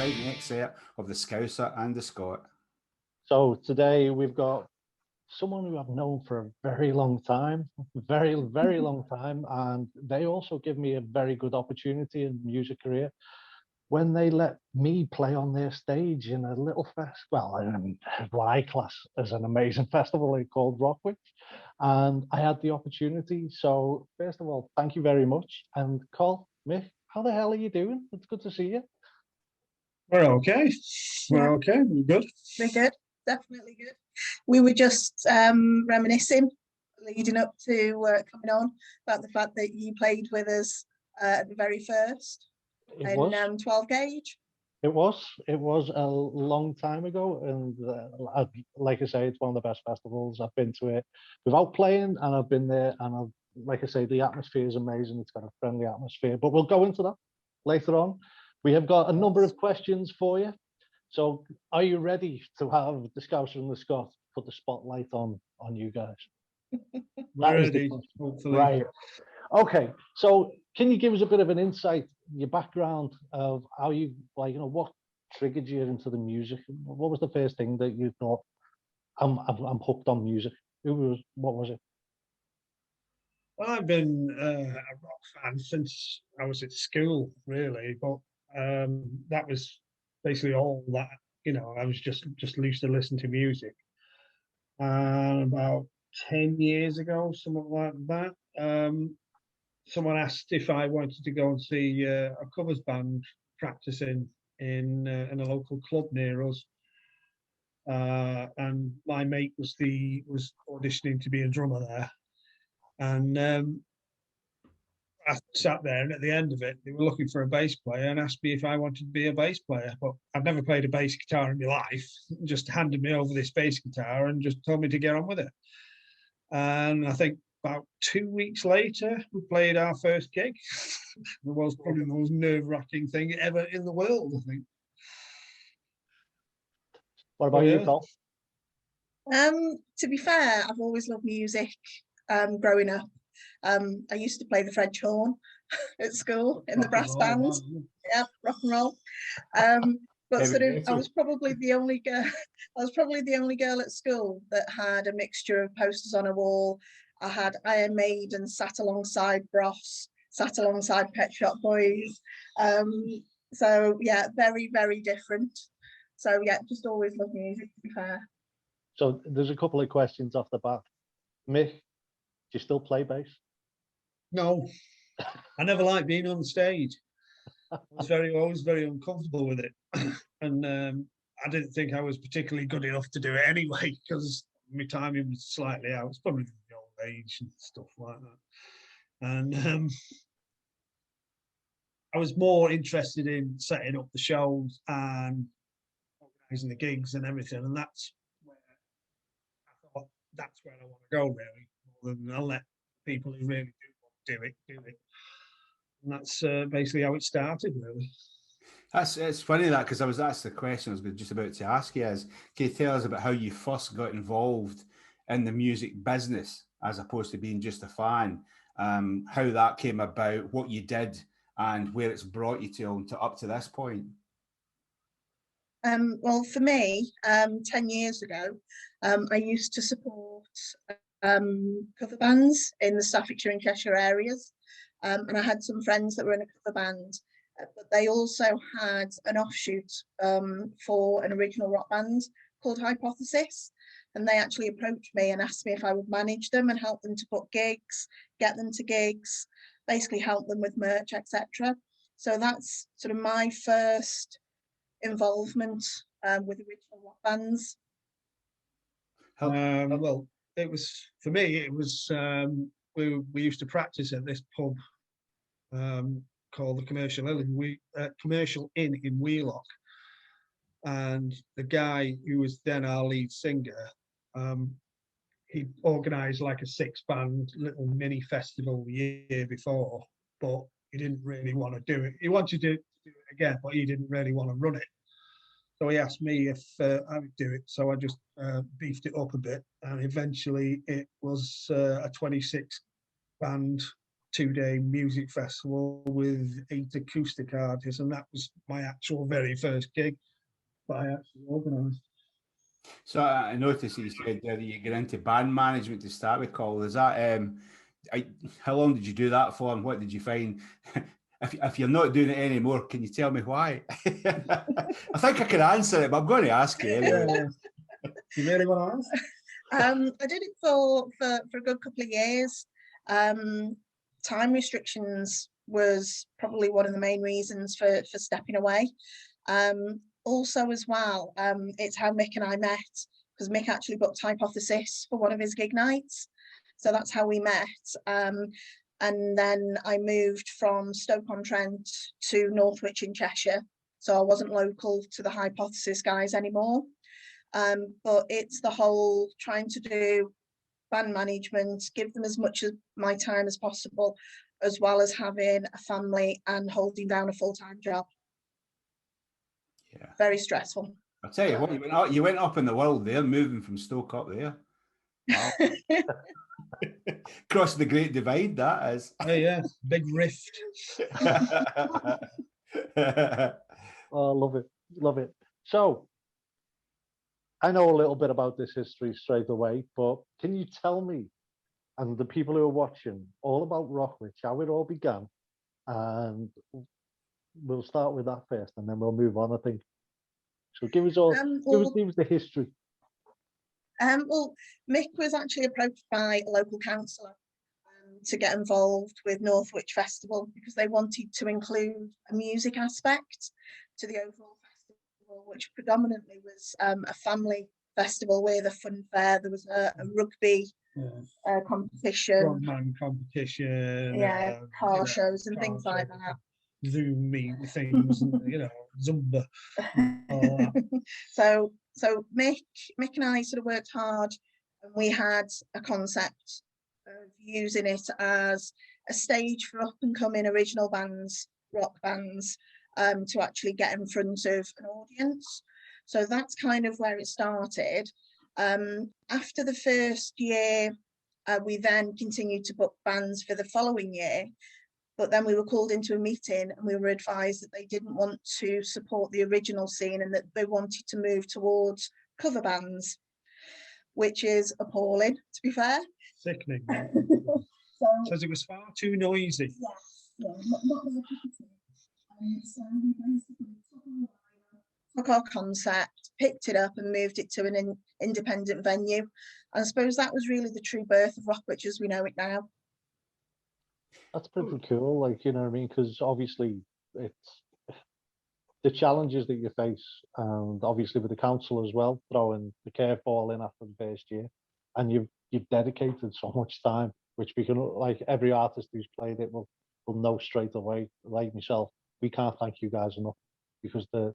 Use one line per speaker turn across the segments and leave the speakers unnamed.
exciting excerpt of the Scouser and the Scot.
So today we've got someone who I've known for a very long time, very long time, and they also give me a very good opportunity in music career when they let me play on their stage in a little fest. Well, what I class as an amazing festival called Rockwich, and I had the opportunity. So first of all, thank you very much. And Col, Mik, how the hell are you doing? It's good to see you.
We're okay. We're okay. We're good.
We're good. Definitely good. We were just reminiscing leading up to coming on about the fact that you played with us at the very first in 12 gauge.
It was a long time ago, and like I say, it's one of the best festivals. I've been to it without playing, and I've been there, and like I say, the atmosphere is amazing. It's got a friendly atmosphere, but we'll go into that later on. We have got a number of questions for you. So are you ready to have the Scouser and the Scot put the spotlight on you guys?
We're ready, hopefully.
Right. Okay. So can you give us a bit of an insight, your background of how you, what triggered you into the music? What was the first thing that you thought, I'm hooked on music? What was it?
Well, I've been a rock fan since I was at school, really, but that was basically all that, I was just used to listen to music. And about 10 years ago, something like that, someone asked if I wanted to go and see a covers band practicing in a local club near us. And my mate was auditioning to be a drummer there. And I sat there, and at the end of it, they were looking for a bass player and asked me if I wanted to be a bass player. But I've never played a bass guitar in my life. Just handed me over this bass guitar and just told me to get on with it. And I think about 2 weeks later, we played our first gig. It was probably the most nerve-wracking thing ever in the world, I think.
What about you, Col?
To be fair, I've always loved music growing up. I used to play the French horn at school in the brass band. Yeah, rock and roll. But sort of, I was probably the only girl. I was probably the only girl at school that had a mixture of posters on a wall. I had Iron Maiden sat alongside Bros, sat alongside Pet Shop Boys. So yeah, very, very different. So yeah, just always loved music, to be fair.
So there's a couple of questions off the bat. Mik, do you still play bass?
No, I never liked being on the stage. I was always very uncomfortable with it, and I didn't think I was particularly good enough to do it anyway because my timing was slightly out. It's probably the old age and stuff like that. And I was more interested in setting up the shows and organising the gigs and everything, and that's where I thought that's where I want to go, really, more than I'll let people who really do it. And that's basically how it started, really.
It's funny that, because that's the question I was just about to ask you, is can you tell us about how you first got involved in the music business as opposed to being just a fan, how that came about, what you did and where it's brought you to up to this point?
Well, for me, 10 years ago, I used to support cover bands in the Staffordshire and Cheshire areas, and I had some friends that were in a cover band, but they also had an offshoot for an original rock band called Hypothesis, and they actually approached me and asked me if I would manage them and help them to book gigs, get them to gigs, basically help them with merch, etc. So that's sort of my first involvement with original rock bands.
Well, it was, for me, it was, we used to practice at this pub called the Commercial Inn in Wheelock, and the guy who was then our lead singer, he organised like a 6-band little mini festival the year before, but he didn't really want to do it. He wanted to do it again, but he didn't really want to run it. So he asked me if I would do it. So I just beefed it up a bit, and eventually it was a 26-band 2-day music festival with 8 acoustic artists, and that was my actual very first gig that I actually organised.
So I noticed that you said that you get into band management to start with, Col. Is that how long did you do that for, and what did you find? If you're not doing it anymore, can you tell me why? I think I can answer it, but I'm going to ask you anyway.
You really want to ask?
I did it for a good couple of years. Time restrictions was probably one of the main reasons for stepping away. Also as well, it's how Mick and I met, because Mick actually booked Hypothesis for one of his gig nights. So that's how we met. And then I moved from Stoke-on-Trent to Northwich in Cheshire. So I wasn't local to the Hypothesis guys anymore. But it's the whole trying to do band management, give them as much of my time as possible, as well as having a family and holding down a full-time job.
Yeah.
Very stressful.
I'll tell you what, you went up in the world there, moving from Stoke up there. Wow. Crossing the Great Divide, that is.
Oh yeah, big rift.
Oh, love it, love it. So, I know a little bit about this history straight away, but can you tell me, and the people who are watching, all about Rockwich, how it all began? And we'll start with that first, and then we'll move on, I think. So give us all, give us the history.
Well, Mick was actually approached by a local councillor to get involved with Northwich Festival because they wanted to include a music aspect to the overall festival, which predominantly was a family festival with a fun fair. There was a rugby competition,
Strongman competition,
car shows and things like that.
Zoom meet things, and, Zumba.
So Mick and I sort of worked hard, and we had a concept of using it as a stage for up and coming original bands, rock bands, to actually get in front of an audience. So that's kind of where it started. After the first year, we then continued to book bands for the following year. But then we were called into a meeting and we were advised that they didn't want to support the original scene and that they wanted to move towards cover bands, which is appalling, to be fair.
Sickening. Because it was far too noisy.
Yes, not very so we basically took our concept, picked it up and moved it to an independent venue. And I suppose that was really the true birth of Rockwich as we know it now.
That's pretty cool, like, you know what I mean? Because obviously it's the challenges that you face, and obviously with the council as well, throwing the curveball in after the first year, and you've dedicated so much time, which we can, like, every artist who's played it will know straight away, like myself. We can't thank you guys enough, because the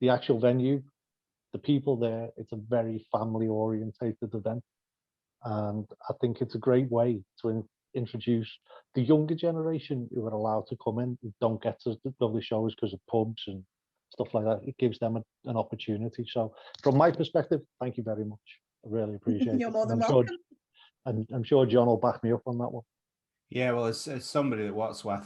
actual venue, the people there, it's a very family orientated event, and I think it's a great way to introduce the younger generation who are allowed to come in, who don't get to go to shows because of pubs and stuff like that. It gives them an opportunity. So from my perspective, thank you very much. I really appreciate it.
You're more than welcome.
I'm sure John will back me up on that one.
Yeah, well, as somebody that works with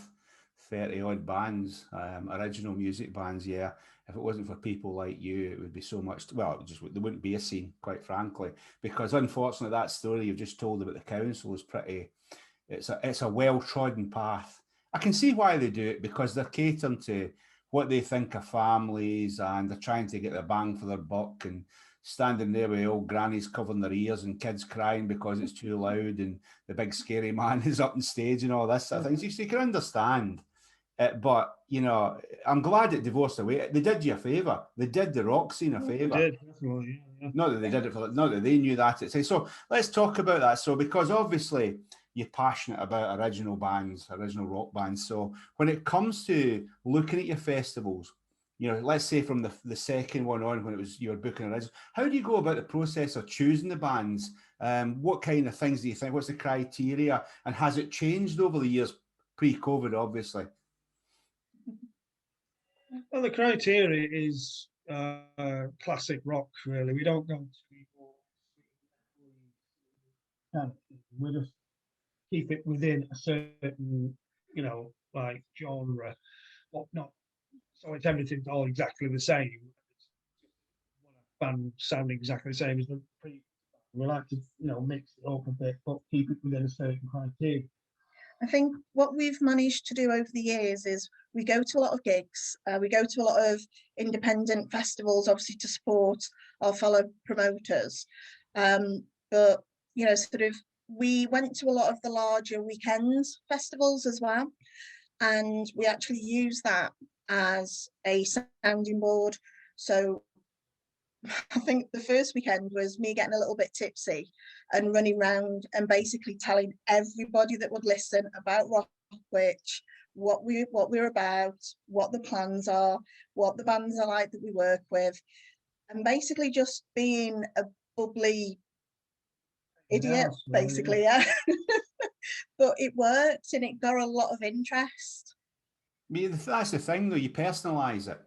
30 odd bands, original music bands, yeah, if it wasn't for people like you, it would be so much, well, there wouldn't be a scene, quite frankly, because unfortunately that story you've just told about the council is pretty, it's a well-trodden path. I can see why they do it, because they're catering to what they think are families, and they're trying to get the bang for their buck, and standing there with old grannies covering their ears and kids crying because it's too loud and the big scary man is up on stage and all this sort of thing. So you can understand it, but, I'm glad it divorced away. They did you a favour. They did the rock scene a favour.
They did, definitely, yeah.
Not that they did it not that they knew that. So let's talk about that. So because obviously you're passionate about original bands, original rock bands. So when it comes to looking at your festivals, let's say from the second one on, when it was you were booking original, how do you go about the process of choosing the bands? What kind of things do you think? What's the criteria? And has it changed over the years, pre-COVID, obviously?
Well, the criteria is classic rock, really. We don't go to we're just keep it within a certain, you know, like genre, but not so it's everything's all exactly the same. Band sounding exactly the same as the previous. We like to, you know, mix it up a bit, but keep it within a certain criteria.
I think what we've managed to do over the years is we go to a lot of gigs, we go to a lot of independent festivals, obviously to support our fellow promoters. But, you know, sort of, we went to a lot of the larger weekends festivals as well. And we actually use that as a sounding board. So I think the first weekend was me getting a little bit tipsy and running around and basically telling everybody that would listen about Rockwich, what we're about, what the plans are, what the bands are like that we work with, and basically just being a bubbly idiot, basically, yeah. But it worked and it got a lot of interest.
I mean, that's the thing, though. You personalise it.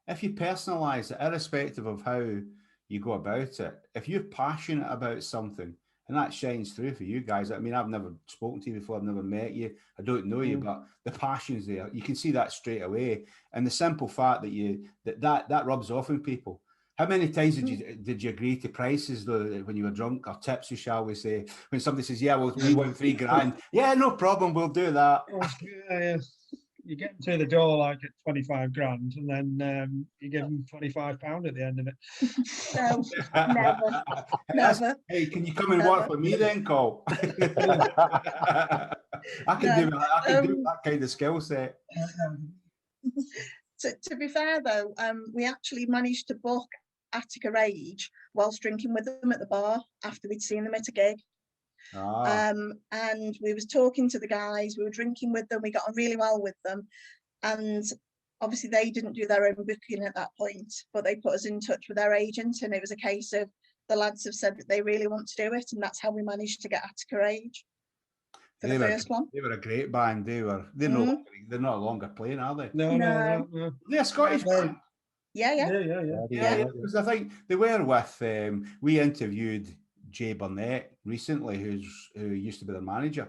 If you personalise it, irrespective of how you go about it, if you're passionate about something, and that shines through for you guys. I mean, I've never spoken to you before. I've never met you. I don't know you, but the passion's there. You can see that straight away. And the simple fact that that rubs off on people. How many times did you agree to prices, though, when you were drunk, or tips, shall we say, when somebody says, yeah, well, we want $3,000. Yeah, no problem, we'll do that.
Yeah. You get them through the door like at 25 grand, and then you give them £25 at the end of it.
No, never.
Hey, can you come and work for me then, Col? I can do that kind of skill set.
To be fair, though, we actually managed to book Attica Rage whilst drinking with them at the bar after we'd seen them at a gig. And we was talking to the guys, we were drinking with them, we got on really well with them, and obviously they didn't do their own booking at that point, but they put us in touch with their agent, and it was a case of the lads have said that they really want to do it, and that's how we managed to get Attica Rage for the first one.
They were a great band. They're no longer playing, are they?
No.
They're a Scottish band.
Yeah.
Because I think they were with we interviewed Jay Burnett recently, who used to be their manager.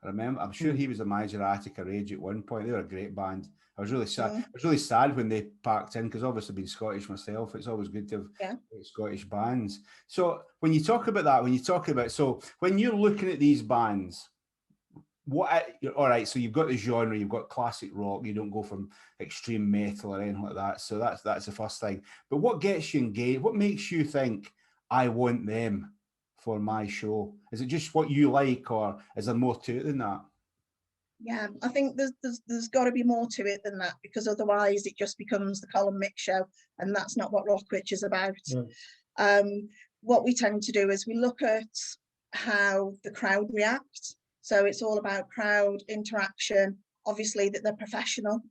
I remember, I'm sure he was the manager at Attica Rage at one point. They were a great band. I was really sad. I was really sad when they packed in, because obviously being Scottish myself, it's always good to have Scottish bands. So when you talk about that, so when you're looking at these bands, all right, so you've got the genre, you've got classic rock, you don't go from extreme metal or anything like that. So that's the first thing. But what gets you engaged? What makes you think, I want them for my show? Is it just what you like, or is there more to it than that?
Yeah, I think there's got to be more to it than that, because otherwise it just becomes the Col and Mik show, and that's not what Rockwich is about. What we tend to do is we look at how the crowd react. So it's all about crowd interaction, obviously that they're professional.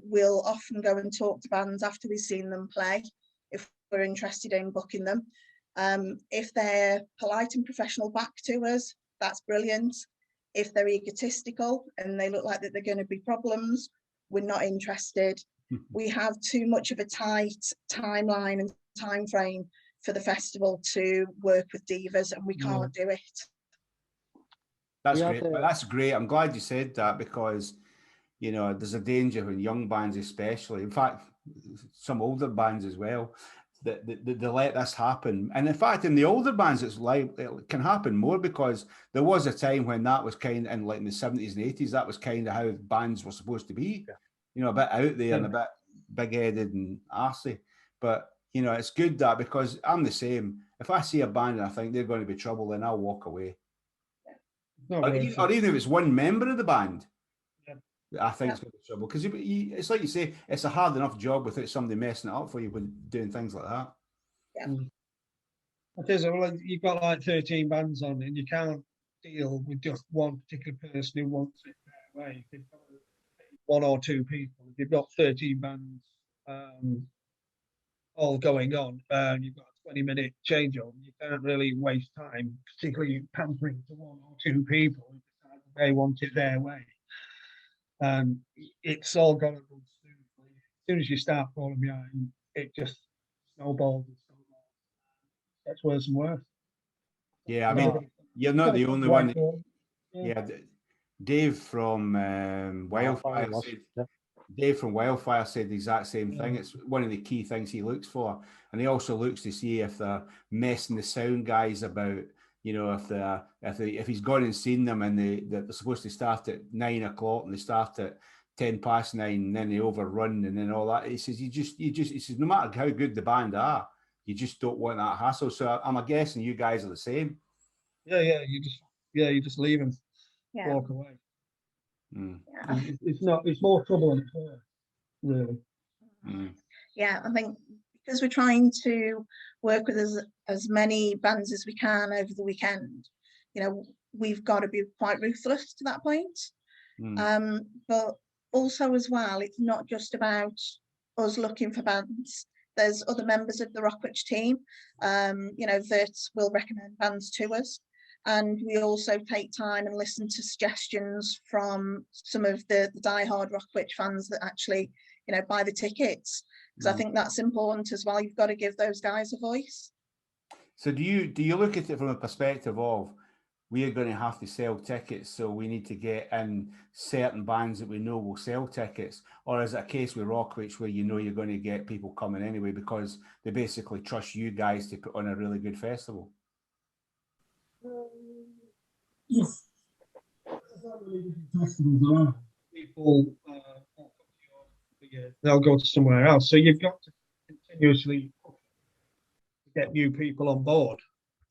We'll often go and talk to bands after we've seen them play, if we're interested in booking them. If they're polite and professional back to us, that's brilliant. If they're egotistical and they look like that they're going to be problems, we're not interested. We have too much of a tight timeline and time frame for the festival to work with divas, and we can't do it.
That's great. That's great. I'm glad you said that, because there's a danger when young bands, especially, in fact, some older bands as well, that they let this happen. And in fact, in the older bands, it can happen more, because there was a time when that was kind of, in the 70s and 80s, that was kind of how bands were supposed to be, a bit out there and a bit big-headed and arsey. But, it's good that, because I'm the same. If I see a band and I think they're going to be trouble, then I'll walk away. Or even if it's one member of the band, I think it's going to be trouble, because it's like you say, it's a hard enough job without somebody messing it up for you when doing things like that.
It is. Well, you've got like 13 bands on, and you can't deal with just one particular person who wants it that way. If you've got one or two people, if you've got 13 bands all going on, and you've got a 20-minute changeover, you can't really waste time, particularly pampering to one or two people who decide they want it their way. It's all got to run smoothly. As soon as you start falling behind, it just snowballs and snowballs. That's worse and worse.
Yeah, I mean, you're not the only one. Yeah, Dave from
Wildfire
Wildfire
was,
said.
yeah.
Dave from Wildfire said the exact same thing.
Yeah.
It's one of the key things he looks for, and he also looks to see if they're messing the sound guys about. You know, if he's gone and seen them and they're supposed to start at 9 o'clock and they start at 10 past 9, and then they overrun and then all that. He says he says no matter how good the band are, you just don't want that hassle. So I'm guessing you guys are the same.
Yeah, you just leave him,
Yeah.
walk away.
Mm.
Yeah.
It's more trouble than it's worth, really.
Mm.
Yeah, I think because we're trying to work with as many bands as we can over the weekend, you know, we've got to be quite ruthless to that point. But also as well, it's not just about us looking for bands. There's other members of the Rockwich team, you know, that will recommend bands to us. And we also take time and listen to suggestions from some of the diehard Rockwich fans that actually, you know, buy the tickets. Because I think that's important as well. You've got to give those guys a voice.
So do you look at it from a perspective of we are going to have to sell tickets, so we need to get in certain bands that we know will sell tickets, or is it a case with Rockwich where you know you're going to get people coming anyway because they basically trust you guys to put on a really good festival?
Yes. People they'll go to somewhere else. So you've got to continuously get new people on board.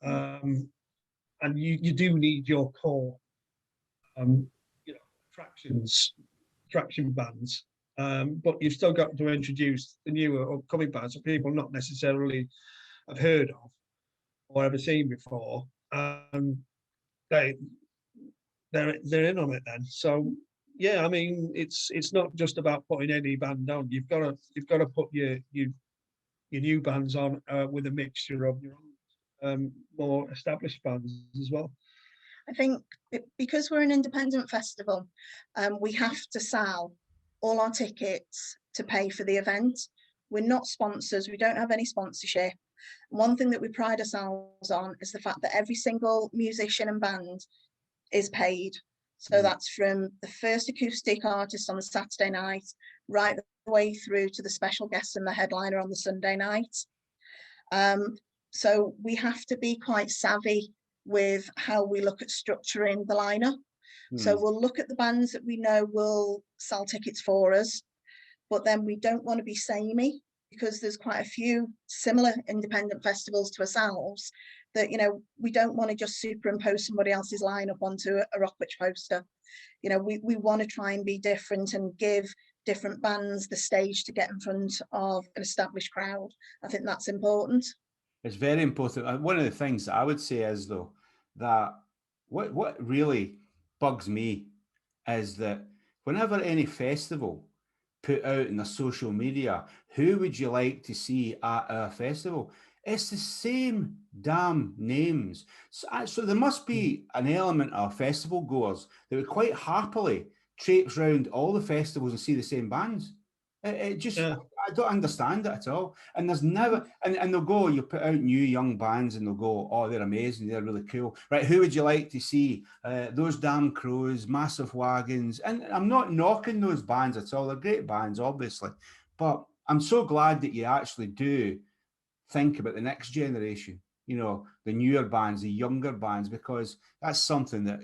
And you do need your core you know, attraction bands. But you've still got to introduce the newer upcoming bands that people not necessarily have heard of or ever seen before. They're in on it then. So yeah, I mean it's not just about putting any band on. You've got to put your new bands on with a mixture of your own more established bands as well.
I think because we're an independent festival, we have to sell all our tickets to pay for the event. We're not sponsors. We don't have any sponsorship. One thing that we pride ourselves on is the fact that every single musician and band is paid. So that's from the first acoustic artist on the Saturday night, right the way through to the special guest and the headliner on the Sunday night. So we have to be quite savvy with how we look at structuring the lineup. So we'll look at the bands that we know will sell tickets for us, but then we don't want to be samey because there's quite a few similar independent festivals to ourselves that, you know, we don't want to just superimpose somebody else's lineup onto a Rockwich poster. You know, we want to try and be different and give different bands the stage to get in front of an established crowd. I think that's important.
It's very important. One of the things that I would say is, though, that what really bugs me is that whenever any festival put out in their social media, who would you like to see at our festival? It's the same damn names. So there must be an element of festival goers that would quite happily traipse around all the festivals and see the same bands. It just, I don't understand it at all. And there's never, and they'll go, you put out new young bands and they'll go, oh, they're amazing, they're really cool. Right, who would you like to see? Those Damn Crows, Massive Wagons. And I'm not knocking those bands at all. They're great bands, obviously. But I'm so glad that you actually do think about the next generation, you know, the newer bands, the younger bands, because that's something that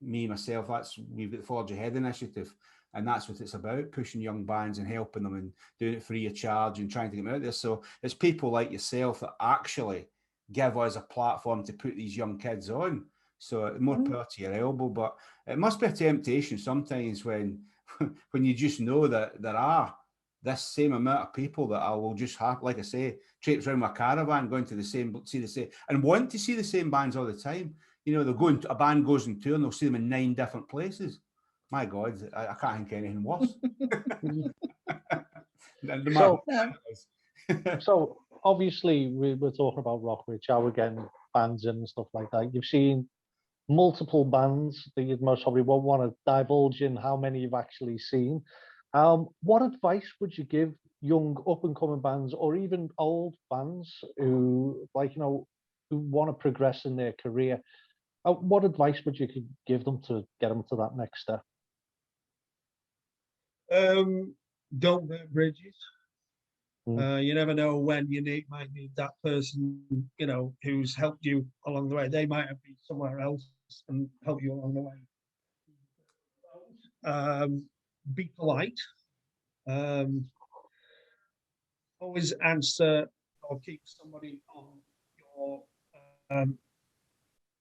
myself, we've got the Forge Ahead initiative. And that's what it's about, pushing young bands and helping them and doing it free of charge and trying to get them out there. So it's people like yourself that actually give us a platform to put these young kids on. So more power to your elbow. But it must be a temptation sometimes when you just know that there are this same amount of people that I will just have, like I say, traipse around my caravan, going to see the same, and want to see the same bands all the time. You know, they'll go into, a band goes on tour and they'll see them in 9 different places. My God, I can't think of anything worse.
So obviously we're talking about Rockwich, how we're getting bands in and stuff like that. You've seen multiple bands that you most probably won't want to divulge in how many you've actually seen. What advice would you give young up and coming bands, or even old bands who, like, you know, who want to progress in their career? What advice would you give them to get them to that next step?
Don't burn bridges.
Mm.
You never know when you might need that person, you know, who's helped you along the way. They might have been somewhere else and help you along the way. Be polite. Always answer or keep somebody on your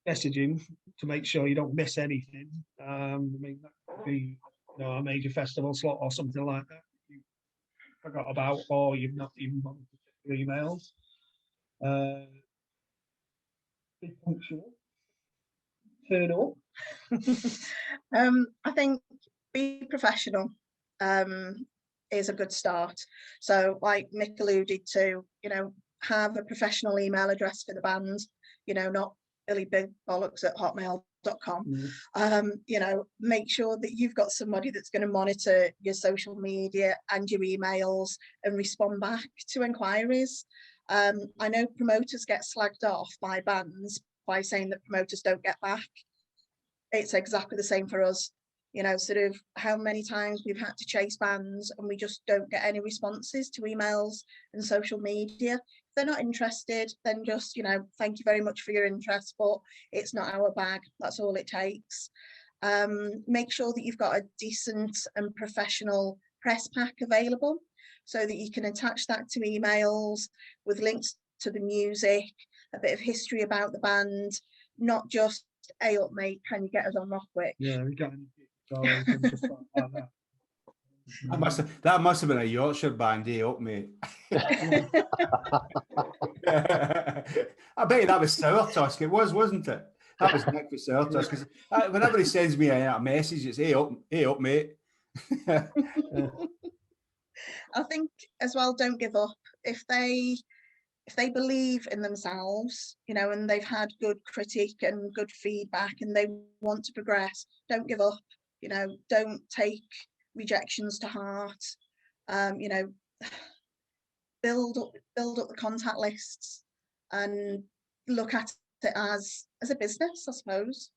messaging to make sure you don't miss anything. I mean, that could be, you know, a major festival slot or something like that you forgot about, or you've not even bothered to check your emails. Be punctual. Turn up.
I think be professional is a good start. So like Mick alluded to, you know, have a professional email address for the band, you know, not billybollocks@hotmail.com. You know, make sure that you've got somebody that's going to monitor your social media and your emails and respond back to inquiries. I know promoters get slagged off by bands by saying that promoters don't get back. It's exactly the same for us. You know, sort of how many times we've had to chase bands and we just don't get any responses to emails and social media. If they're not interested, then just, you know, thank you very much for your interest, but it's not our bag. That's all it takes. Make sure that you've got a decent and professional press pack available so that you can attach that to emails with links to the music, a bit of history about the band, not just, hey up mate, can you get us on Rockwich?
Yeah, we got any and stuff like that.
That must have been a Yorkshire band, up mate. I bet you that was Sour Tusk. It was, wasn't it? That was Nick with Sour Tusk. Because whenever he sends me a message, it's hey up mate.
I think as well, don't give up. If they believe in themselves, you know, and they've had good critique and good feedback and they want to progress, don't give up. You know, don't take rejections to heart. You know, build up the contact lists and look at it as a business, I suppose.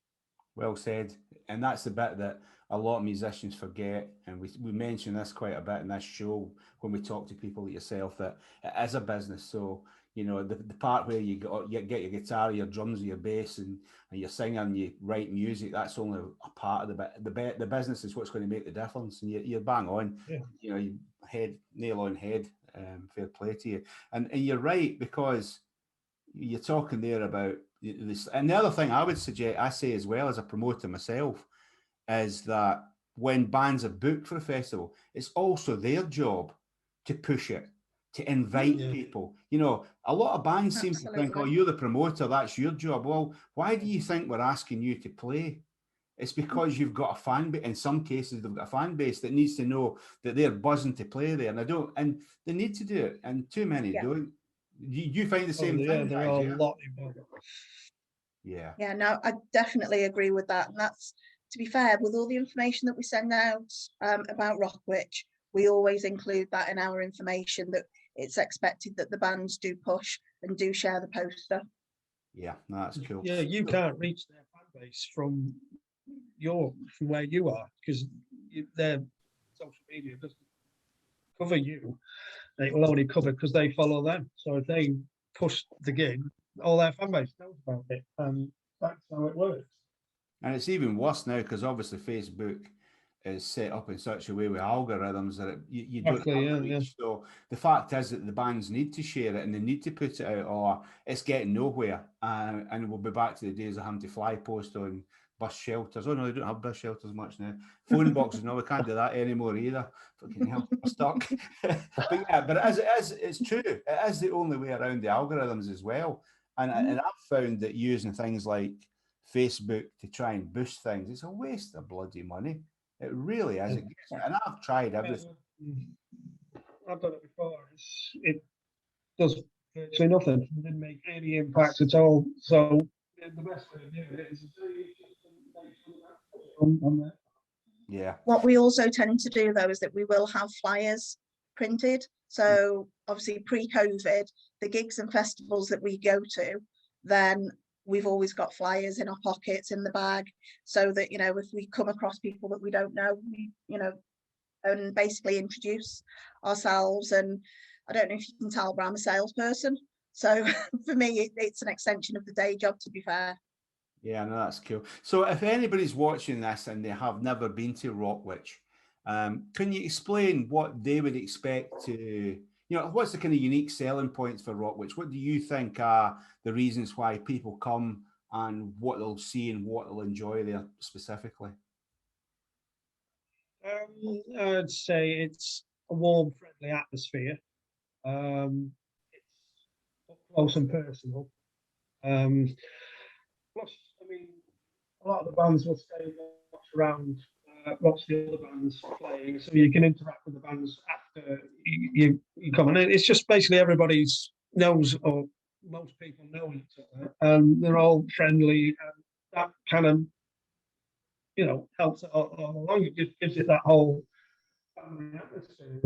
Well said. And that's the bit that a lot of musicians forget. And we mention this quite a bit in this show when we talk to people like yourself, that it is a business. So, you know, the part where you get your guitar, your drums, your bass, and you're singing and you write music, that's only a part of the bit. The business is what's going to make the difference. And you're bang on. Yeah. You know, nail on head. Fair play to you. And you're right, because you're talking there about this. And the other thing I would suggest, I say as well as a promoter myself, is that when bands are booked for a festival, it's also their job to push it, to invite people. You know, a lot of bands seem to think, oh, you're the promoter, that's your job. Well, why do you think we're asking you to play? It's because you've got a fan base. In some cases, they've got a fan base that needs to know that they're buzzing to play there, and they need to do it, and too many don't. You find the same thing?
Yeah, there are a lot involved.
Yeah, no, I definitely agree with that. And that's, to be fair, with all the information that we send out about Rockwich, we always include that in our information, that it's expected that the bands do push and do share the poster.
Yeah, no, that's cool.
Yeah, you can't reach their fan base from where you are, because their social media doesn't cover you. It will only cover because they follow them. So if they push the gig, all their fan base knows about it, and that's how it works.
And it's even worse now, because obviously Facebook is set up in such a way with algorithms that you don't have to reach. So the fact is that the bands need to share it and they need to put it out, or it's getting nowhere. And we'll be back to the days of having to fly post on bus shelters. Oh no, they don't have bus shelters much now. Phone boxes, no, we can't do that anymore either. Fucking hell, we're stuck. but it's true. It is the only way around the algorithms as well. And I've found that using things like Facebook to try and boost things, it's a waste of bloody money. It really is. And I've tried everything.
I've done it before. It does virtually nothing. It didn't make any impact at all. So the best way of doing it is on there.
Yeah.
What we also tend to do, though, is that we will have flyers printed. So obviously pre-COVID, the gigs and festivals that we go to, then we've always got flyers in our pockets, in the bag, so that, you know, if we come across people that we don't know, we, you know, and basically introduce ourselves. And I don't know if you can tell, but I'm a salesperson. So for me, it's an extension of the day job, to be fair.
Yeah, no, that's cool. So if anybody's watching this and they have never been to Rockwich, can you explain what they would expect to, you know, what's the kind of unique selling points for Rockwich? What do you think are the reasons why people come and what they'll see and what they'll enjoy there specifically?
I'd say it's a warm, friendly atmosphere. It's up close and personal. Plus, I mean, a lot of the bands will stay and watch around, watch the other bands playing, so you can interact with the bands after you come. And it's just basically everybody's knows, or most people know each other, and they're all friendly, and that kind of, you know, helps it all along. It just gives it that whole family atmosphere.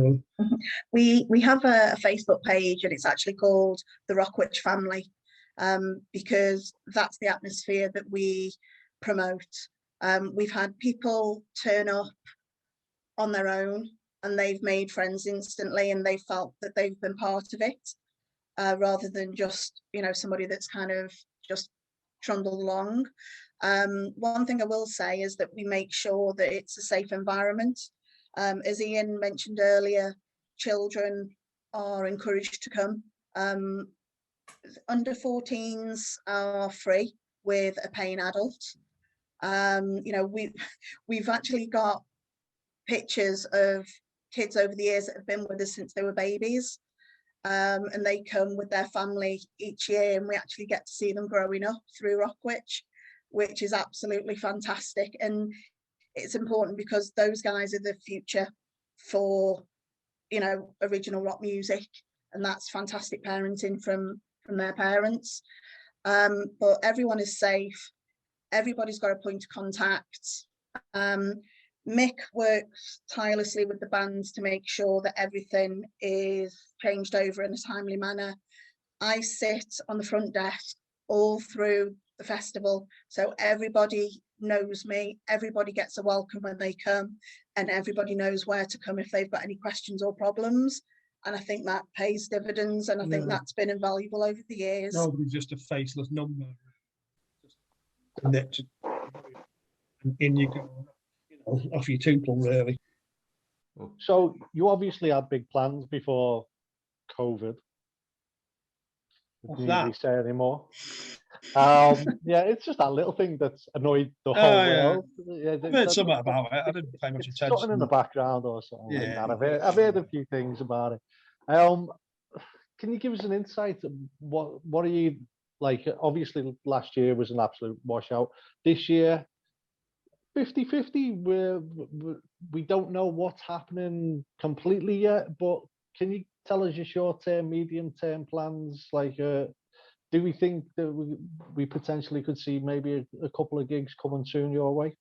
Really.
We have a Facebook page, and it's actually called the Rockwich Family, because that's the atmosphere that we promote. We've had people turn up on their own, and they've made friends instantly, and they felt that they've been part of it, rather than just, you know, somebody that's kind of just trundled along. One thing I will say is that we make sure that it's a safe environment. As Ian mentioned earlier, children are encouraged to come. Under 14s are free with a paying adult. You know, we've actually got pictures of kids over the years that have been with us since they were babies, and they come with their family each year, and we actually get to see them growing up through Rockwich, which is absolutely fantastic. And it's important because those guys are the future for, you know, original rock music, and that's fantastic parenting from their parents. But everyone is safe. Everybody's got a point of contact. Mick works tirelessly with the bands to make sure that everything is changed over in a timely manner. I sit on the front desk all through the festival, so everybody knows me, everybody gets a welcome when they come, and everybody knows where to come if they've got any questions or problems. And I think that pays dividends, and I think that's been invaluable over the years.
Nobody's just a faceless number. And in you go, you know, off your tootle, really.
So you obviously had big plans before COVID.
What's
Didn't
that?
really say anymore. Yeah, it's just that little thing that's annoyed the whole world. Yeah,
I've heard something about it. I didn't pay much attention.
Something in the background or something like
Yeah.
that. I've heard a few things about it. Can you give us an insight? What are you like? Obviously, last year was an absolute washout. This year, 50-50. We don't know what's happening completely yet, but can you tell us your short-term, medium-term plans? Like, do we think that we potentially could see maybe a couple of gigs coming soon your way?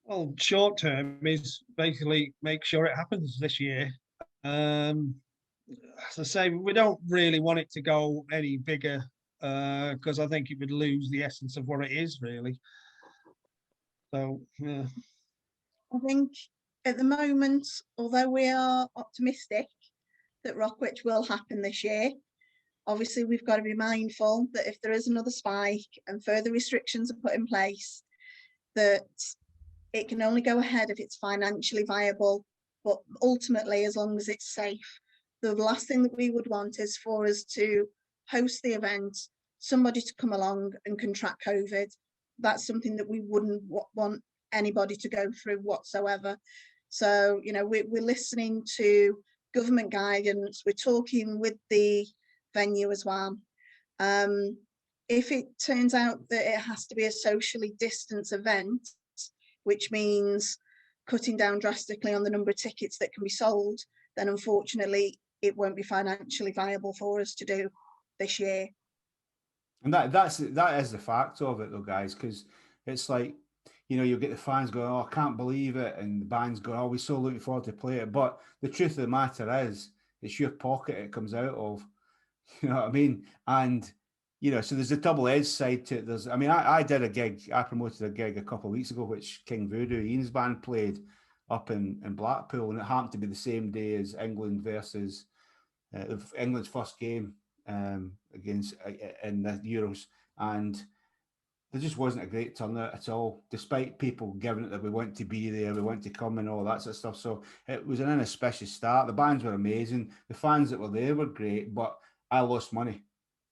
Well, short term is basically make sure it happens this year. As I say, we don't really want it to go any bigger, because I think it would lose the essence of what it is, really. So, yeah.
I think at the moment, although we are optimistic that Rockwich will happen this year, obviously we've got to be mindful that if there is another spike and further restrictions are put in place, that it can only go ahead if it's financially viable, but ultimately as long as it's safe. The last thing that we would want is for us to host the event, somebody to come along and contract COVID. That's something that we wouldn't want anybody to go through whatsoever. So, you know, we're listening to government guidance, we're talking with the venue as well. If it turns out that it has to be a socially distanced event, which means cutting down drastically on the number of tickets that can be sold, then unfortunately it won't be financially viable for us to do this year.
And that is the fact of it though, guys, because it's like, you know, you'll get the fans going, oh, I can't believe it, and the band's going, oh, we're so looking forward to play it. But the truth of the matter is, it's your pocket it comes out of. You know what I mean? And you know, so there's a double-edged side to it. There's, I mean, I did a gig, I promoted a gig a couple of weeks ago, which King Voodoo, Ian's band, played up in Blackpool, and it happened to be the same day as England versus England's first game against in the Euros, and there just wasn't a great turnout at all, despite people giving it that we want to be there, we want to come and all that sort of stuff. So it was an inauspicious start. The bands were amazing. The fans that were there were great, but I lost money.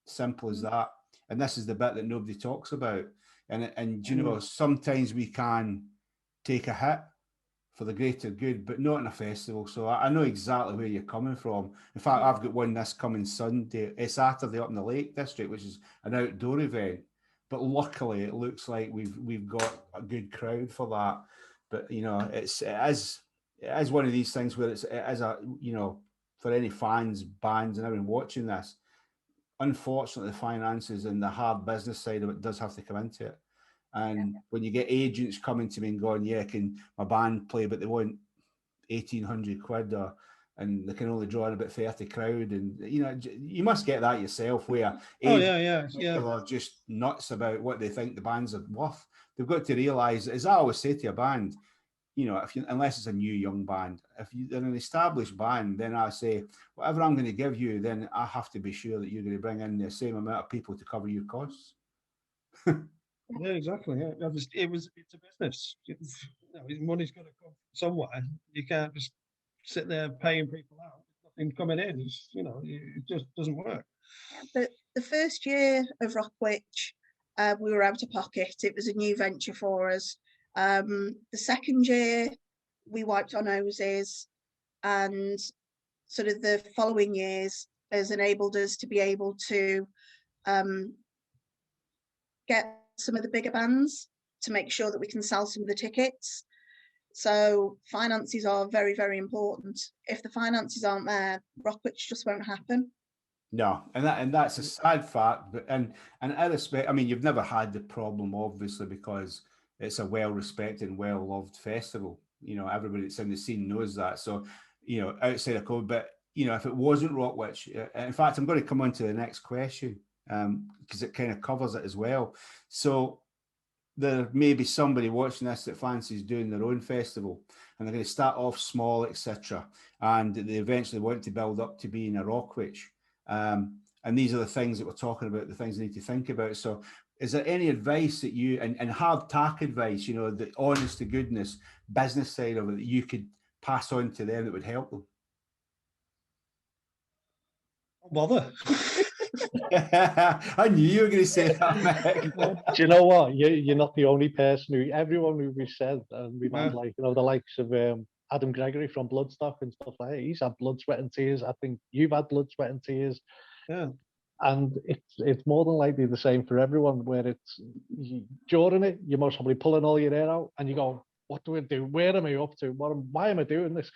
Simple as that. And this is the bit that nobody talks about. And you know, sometimes we can take a hit for the greater good, but not in a festival. So I know exactly where you're coming from. In fact, I've got one this coming Sunday, Saturday up in the Lake District, which is an outdoor event. But luckily, it looks like we've got a good crowd for that. But you know, it is one of these things where it is a, you know, for any fans, bands, and everyone watching this, unfortunately, the finances and the hard business side of it does have to come into it. And when you get agents coming to me and going, yeah, can my band play, but they want 1,800 quid, and they can only draw in about 30 crowd, and you know, you must get that yourself, where people are just nuts about what they think the bands are worth. They've got to realise, as I always say to a band, you know, unless it's a new young band, if you're an established band, then I say, whatever I'm going to give you, then I have to be sure that you're going to bring in the same amount of people to cover your costs.
Yeah, exactly. Yeah, it's a business. Money's got to come somewhere. You can't just sit there paying people out. Nothing coming in. You know, it just doesn't work.
But the first year of Rockwich, we were out of pocket. It was a new venture for us. The second year, we wiped our noses, and sort of the following years has enabled us to be able to get some of the bigger bands to make sure that we can sell some of the tickets. So finances are very, very important. If the finances aren't there, Rockwich just won't happen.
No, and that's a sad fact. But and I respect. I mean, you've never had the problem, obviously, because it's a well-respected and well-loved festival. You know, everybody that's in the scene knows that. So, you know, outside of COVID, but you know, if it wasn't Rockwich, in fact, I'm going to come on to the next question because it kind of covers it as well. So there may be somebody watching this that fancies doing their own festival, and they're going to start off small, etc., and they eventually want to build up to being a Rockwich. And these are the things that we're talking about, the things they need to think about. So is there any advice that you, and hard tack advice, you know, the honest to goodness business side of it, that you could pass on to them that would help them?
Bother.
I knew you were going to say that, Mick.
Do you know what? You're not the only person everyone who we said, and we've had like, you know, the likes of Adam Gregory from Bloodstock and stuff like that. He's had blood, sweat, and tears. I think you've had blood, sweat, and tears.
Yeah.
And it's more than likely the same for everyone, where it's during it, you're most probably pulling all your hair out, and you go, "What do I do? Where am I up to? Why am I doing this?"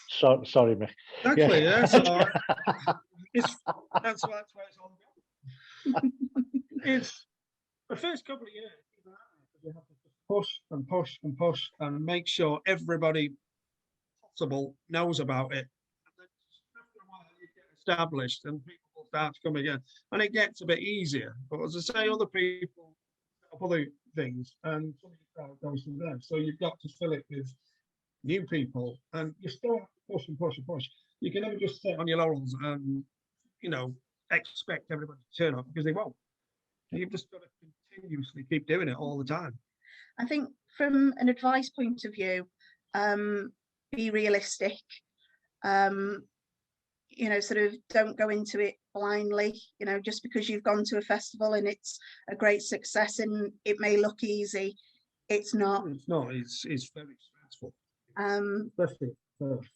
Sorry, Mick.
Exactly. Yeah. So that's where it's all going. It's the first couple of years. You have to push and push and push and make sure everybody possible knows about it. And then after a while, you get established and people will start to come again. And it gets a bit easier. But as I say, other people have other things, and some of the crowd goes to them. So you've got to fill it with new people, and you still have to push and push and push. You can never just sit on your laurels and, you know, expect everybody to turn up, because they won't. You've just got to continuously keep doing it all the time.
I think from an advice point of view, be realistic. You know, sort of don't go into it blindly. You know, just because you've gone to a festival and it's a great success and it may look easy, it's not.
It's not. It's very stressful.
Especially first.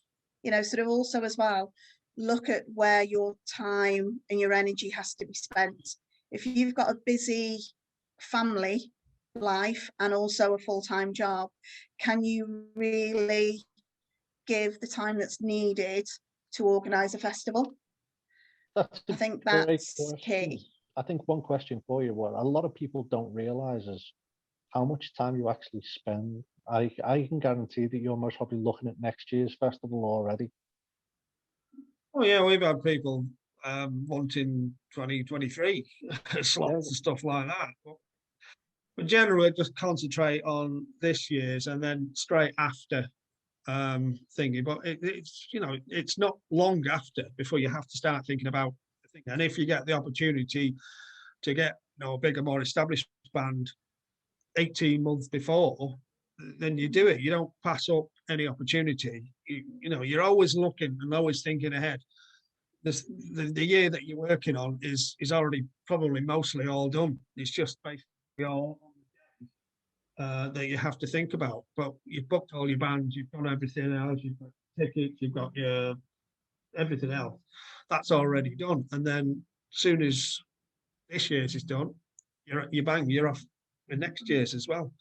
You know, sort of also as well, look at where your time and your energy has to be spent. If you've got a busy family life and also a full-time job, can you really give the time that's needed to organise a festival? I think that's key.
I think one question for you, what a lot of people don't realise is how much time you actually spend. I can guarantee that you're most probably looking at next year's festival already.
Oh yeah, we've had people wanting 2023 slots and stuff like that. But generally, just concentrate on this year's and then straight after thingy. But it's, you know, it's not long after before you have to start thinking about the thing. And if you get the opportunity to get, you know, a bigger, more established band 18 months before, then you do it. You don't pass up any opportunity. You know, you're always looking and always thinking ahead. The year that you're working on is already probably mostly all done. It's just basically all that you have to think about. But you've booked all your bands, you've done everything else, you've got tickets, you've got your everything else. That's already done. And then as soon as this year's is done, you're off for next year's as well.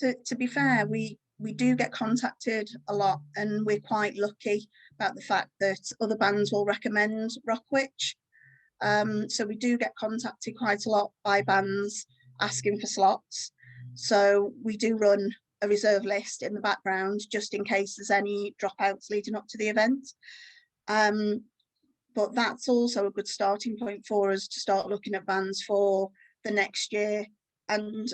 To be fair, we do get contacted a lot, and we're quite lucky about the fact that other bands will recommend Rockwich. So we do get contacted quite a lot by bands asking for slots. So we do run a reserve list in the background just in case there's any dropouts leading up to the event. But that's also a good starting point for us to start looking at bands for the next year. And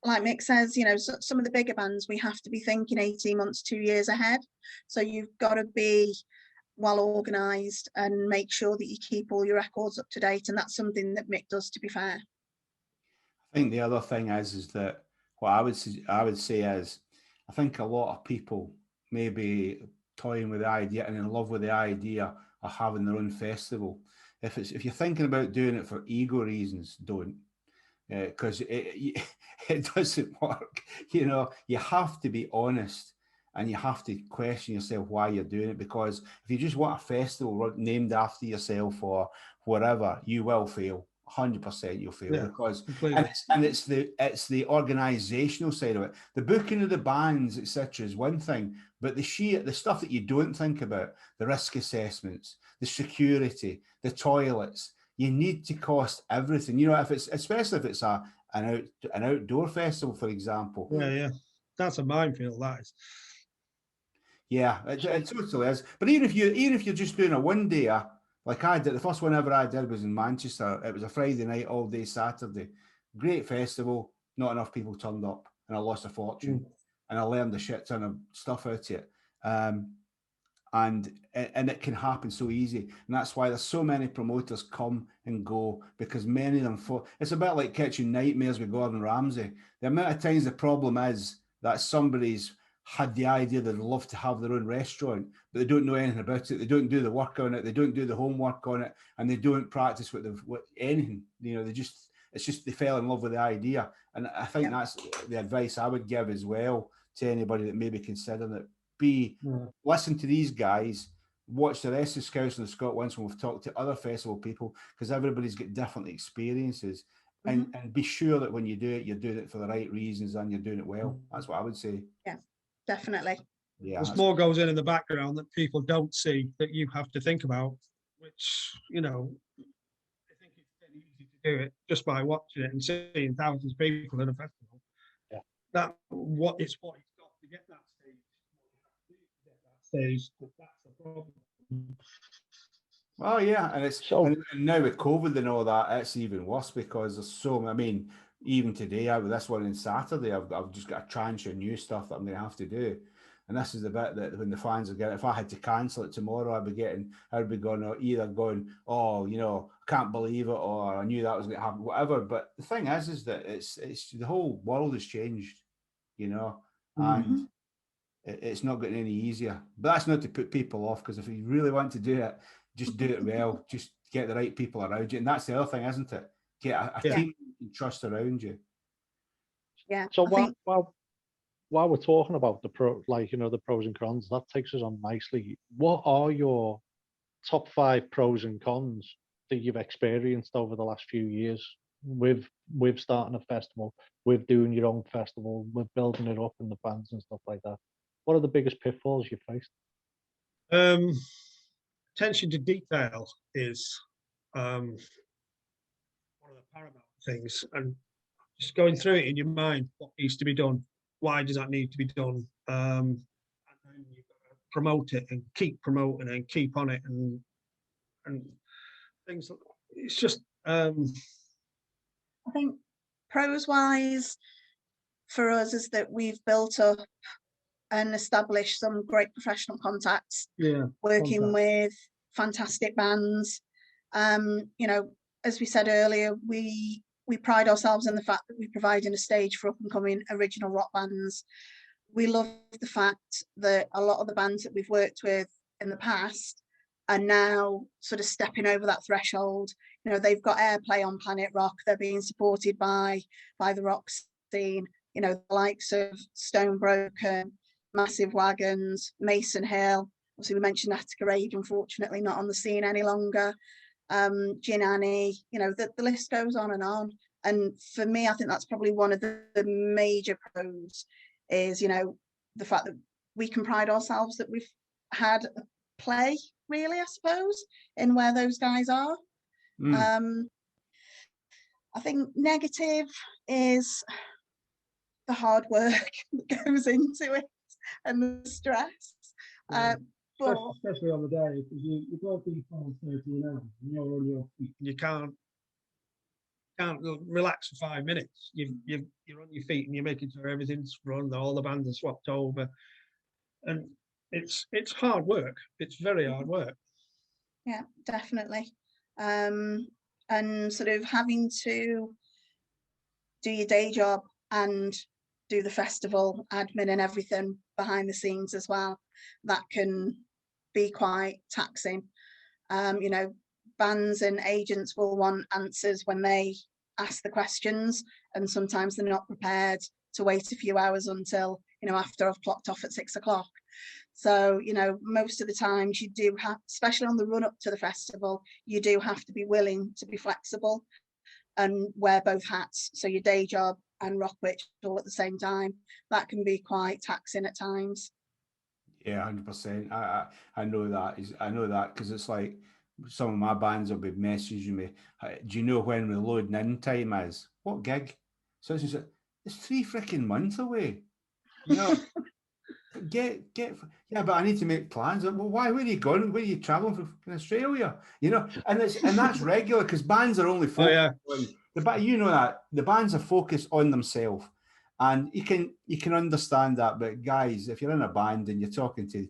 like Mick says, you know, some of the bigger bands, we have to be thinking 18 months, 2 years ahead. So you've got to be well organised and make sure that you keep all your records up to date. And that's something that Mick does, to be fair.
I think the other thing is that what I would say is, I think a lot of people maybe toying with the idea and in love with the idea of having their own festival. If you're thinking about doing it for ego reasons, don't. Because it doesn't work. You know, you have to be honest and you have to question yourself why you're doing it, because if you just want a festival named after yourself or whatever, you will fail. 100% you'll fail, because it's the organizational side of it. The booking of the bands, etc., is one thing, but the stuff that you don't think about, the risk assessments, the security, the toilets, you need to cost everything. You know, especially if it's an outdoor festival, for example.
Yeah, that's a minefield. That is.
Yeah, it totally is. But even if you're just doing a one day, like I did, the first one ever I did was in Manchester. It was a Friday night, all day Saturday. Great festival. Not enough people turned up, and I lost a fortune. And I learned a shit ton of stuff out of it. And it can happen so easy, and that's why there's so many promoters come and go, because many of them it's a bit like catching nightmares with Gordon Ramsay. The amount of times the problem is that somebody's had the idea they'd love to have their own restaurant, but they don't know anything about it, they don't do the work on it, they don't do the homework on it, and they don't practice with anything. You know, it's just they fell in love with the idea. And I think that's the advice I would give as well to anybody that may be considering it. Listen to these guys, watch the rest of Scouser and Scot once when we've talked to other festival people, because everybody's got different experiences. And be sure that when you do it, you're doing it for the right reasons and you're doing it well. That's what I would say.
Yeah, definitely.
Yeah,
there's more goes in the background that people don't see that you have to think about, which, you know, I think it's very easy to do it just by watching it and seeing thousands of people in a festival.
Yeah,
that's what it's got to get that stage. That's the problem.
Well, yeah, and it's and now with COVID and all that, it's even worse, because there's so. I mean, even today, with this one on Saturday, I've just got a tranche of new stuff that I'm going to have to do, and this is the bit that when the fans are getting. If I had to cancel it tomorrow, I'd be going, oh, you know, I can't believe it, or I knew that was going to happen, whatever. But the thing is that it's the whole world has changed, you know, and it's not getting any easier. But that's not to put people off, because if you really want to do it, just do it well. Just get the right people around you, and that's the other thing, isn't it? Get a team you can trust around you.
Yeah.
So while we're talking about the pros and cons, that takes us on nicely. What are your top 5 pros and cons that you've experienced over the last few years with starting a festival, with doing your own festival, with building it up in the bands and stuff like that? What are the biggest pitfalls you faced?
Attention to detail is one of the paramount things, and just going through it in your mind, what needs to be done, why does that need to be done, and then you've got to promote it and keep promoting and keep on it, and and things. It's just.
I think pros wise for us is that we've built up and established some great professional contacts.
Yeah.
Working with fantastic bands. You know, as we said earlier, we pride ourselves in the fact that we provide a stage for up and coming original rock bands. We love the fact that a lot of the bands that we've worked with in the past are now sort of stepping over that threshold. You know, they've got airplay on Planet Rock. They're being supported by the rock scene. You know, the likes of Stone Broken, Massive Wagons, Mason Hill. Obviously, we mentioned Attica Raid, unfortunately not on the scene any longer. Gin Annie, you know, the list goes on and on. And for me, I think that's probably one of the major pros is, you know, the fact that we can pride ourselves that we've had a play, really, I suppose, in where those guys are. I think negative is the hard work that goes into it and the stress.
Yeah.
But
Especially on the day, because you go through 13 hours, and you're on your feet. You can't relax for 5 minutes. You're on your feet and you're making sure everything's run, all the bands are swapped over, and it's hard work. It's very hard work.
Yeah, definitely. And sort of having to do your day job and do the festival admin and everything behind the scenes as well, that can be quite taxing. You know, bands and agents will want answers when they ask the questions, and sometimes they're not prepared to wait a few hours until, you know, after I've clocked off at 6 o'clock. So, you know, most of the times you do have, especially on the run up to the festival, you do have to be willing to be flexible and wear both hats. So your day job and Rockwich all at the same time. That can be quite taxing at times.
Yeah, 100%. I know that. I know that because it's like some of my bands will be messaging me. Do you know when the loading in time is? What gig? So it's just, it's 3 freaking months away. You know, get. Yeah, but I need to make plans. Well, why? Where are you going? Where are you traveling from Australia? You know, and that's regular because bands are only focused on you know that the bands are focused on themselves. And you can understand that, but guys, if you're in a band and you're talking to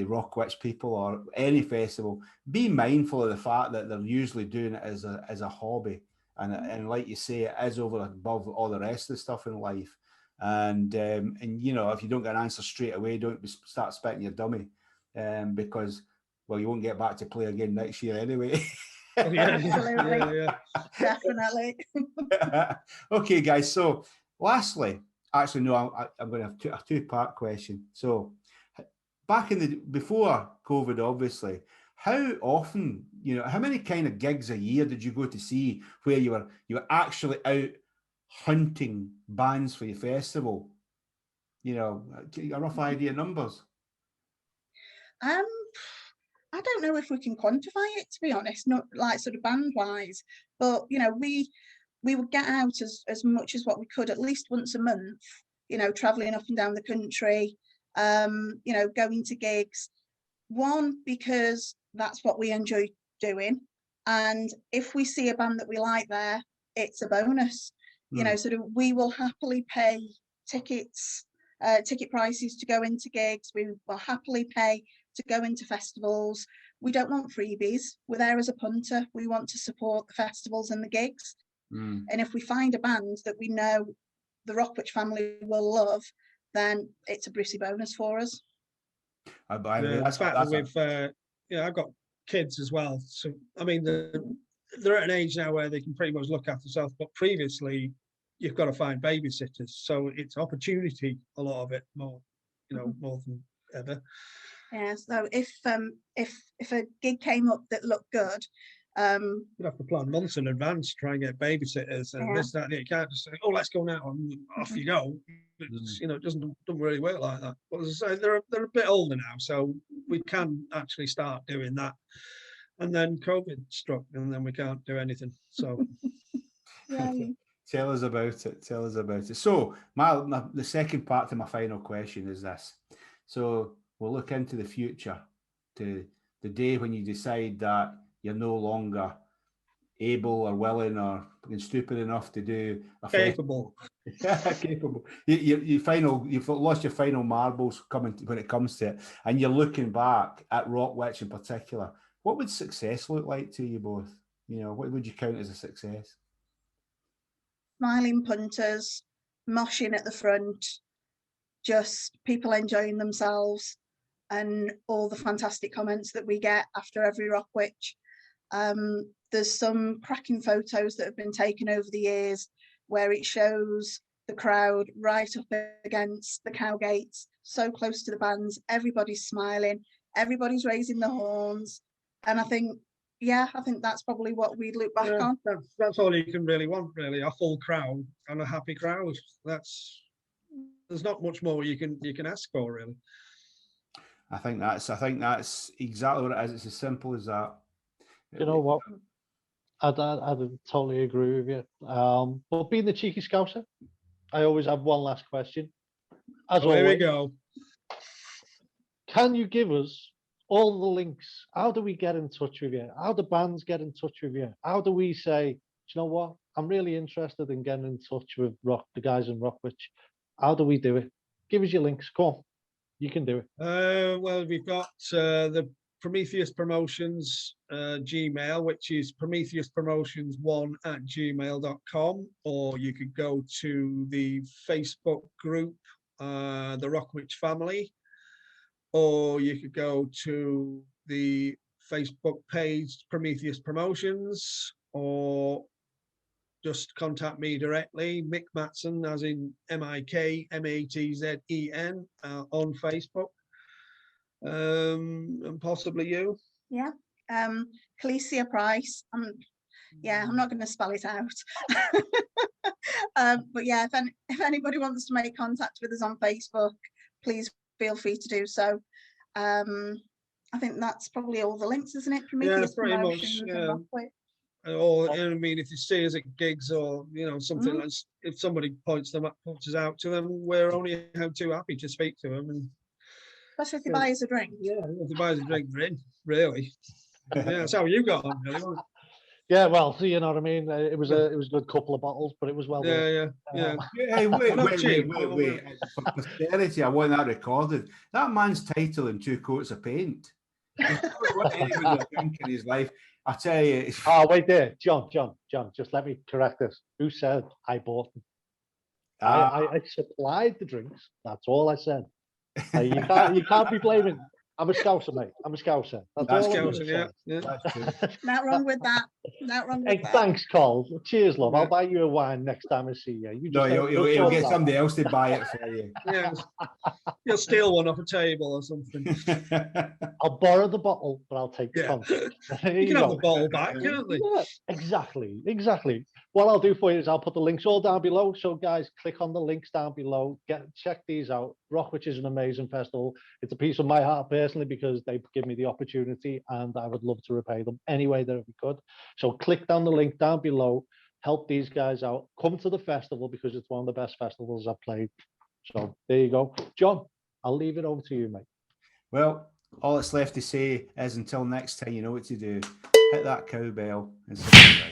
Rockwich people or any festival, be mindful of the fact that they're usually doing it as a hobby, and like you say, it is over above all the rest of the stuff in life. And you know, if you don't get an answer straight away, don't start spitting your dummy, because well, you won't get back to play again next year anyway.
Absolutely. Definitely.
Okay, guys. So lastly, actually, no, I'm going to have a two-part question. So back before COVID, obviously, how often, you know, how many kind of gigs a year did you go to see where you were actually out hunting bands for your festival? You know, a rough idea of numbers.
I don't know if we can quantify it, to be honest, not like sort of band wise, but you know, we would get out as much as what we could, at least once a month, you know, traveling up and down the country, you know, going to gigs. One, because that's what we enjoy doing, and if we see a band that we like there, it's a bonus. You know, sort of we will happily pay ticket prices to go into gigs. We will happily pay to go into festivals. We don't want freebies. We're there as a punter. We want to support the festivals and the gigs. And if we find a band that we know the Rockwich family will love, then it's a Brucey bonus for us.
That's with I've got kids as well. So I mean, they're at an age now where they can pretty much look after themselves. But previously, you've got to find babysitters, so it's opportunity. A lot of it more than ever.
Yeah. So if a gig came up that looked good,
you'd have to plan months in advance to try and get babysitters and this, that, and you can't just say, "Oh, let's go now," and off you go. It's, you know, it doesn't really work like that. But as I say, they're a bit older now, so we can actually start doing that. And then COVID struck, and then we can't do anything. So,
Tell us about it. Tell us about it. So, the second part to my final question is this. So, we'll look into the future, to the day when you decide that you're no longer able or willing or stupid enough to do a
Capable.
capable. You've lost your final marbles when it comes to it, and you're looking back at Rockwich in particular. What would success look like to you both? You know, what would you count as a success?
Smiling punters, moshing at the front, just people enjoying themselves, and all the fantastic comments that we get after every Rockwich. There's some cracking photos that have been taken over the years where it shows the crowd right up against the cowgates, so close to the bands, everybody's smiling, everybody's raising the horns. And I think that's probably what we'd look back on.
That's all you can really want, really, a full crowd and a happy crowd. There's not much more you can ask for, really.
I think that's exactly what it is. It's as simple as that.
You know what? I totally agree with you. But being the cheeky Scouser, I always have one last question.
Here we go.
Can you give us all the links? How do we get in touch with you? How do bands get in touch with you? How do we say, you know what? I'm really interested in getting in touch with the guys in Rockwich. How do we do it? Give us your links. Come on, you can do it.
Well, we've got the Prometheus Promotions Gmail, which is prometheuspromotions1@gmail.com, or you could go to the Facebook group, the Rockwich family, or you could go to the Facebook page Prometheus Promotions, or just contact me directly, Mik Matson, as in MIKMATZEN, on Facebook. And possibly you.
Yeah. Calicia Price. I'm not going to spell it out. But yeah, if anybody wants to make contact with us on Facebook, please feel free to do so. I think that's probably all the links, isn't it? Prometheus
pretty
Promotions
much.
and
Or I mean, if you see us at gigs or something like, if somebody points us out to them, we're only too happy to speak to them. And
especially if they buy us a drink.
Yeah, if they buy us a drink, we're in, really. Yeah, that's how you got on, really, wasn't it?
Yeah, well, you know what I mean. It was a good couple of bottles, but it was well.
Yeah.
Hey, wait. For posterity, I want that recorded. That man's title in 2 coats of paint. He's never got anybody a drink in his life. I tell you.
Oh, wait there, John. Just let me correct this. Who said I bought them? I supplied the drinks. That's all I said. You can't be blaming. I'm a Scouser, mate. I'm a Scouser. That's all
Scouser, yeah.
Not wrong with that.
Hey, thanks, Col. Cheers, love. I'll buy you a wine next time I see you.
He'll get somebody else to buy it for you.
Yeah, you'll steal one off a table or something.
I'll borrow the bottle, but I'll take the contact.
You can have the bottle back, can't they?
Yeah, exactly. What I'll do for you is I'll put the links all down below. So guys, click on the links down below. Check these out. Rockwich is an amazing festival. It's a piece of my heart personally because they give me the opportunity, and I would love to repay them any way that we could. So click down the link down below. Help these guys out. Come to the festival because it's one of the best festivals I've played. So there you go. John, I'll leave it over to you, mate.
Well, all that's left to say is until next time, you know what to do. Hit that cowbell and subscribe.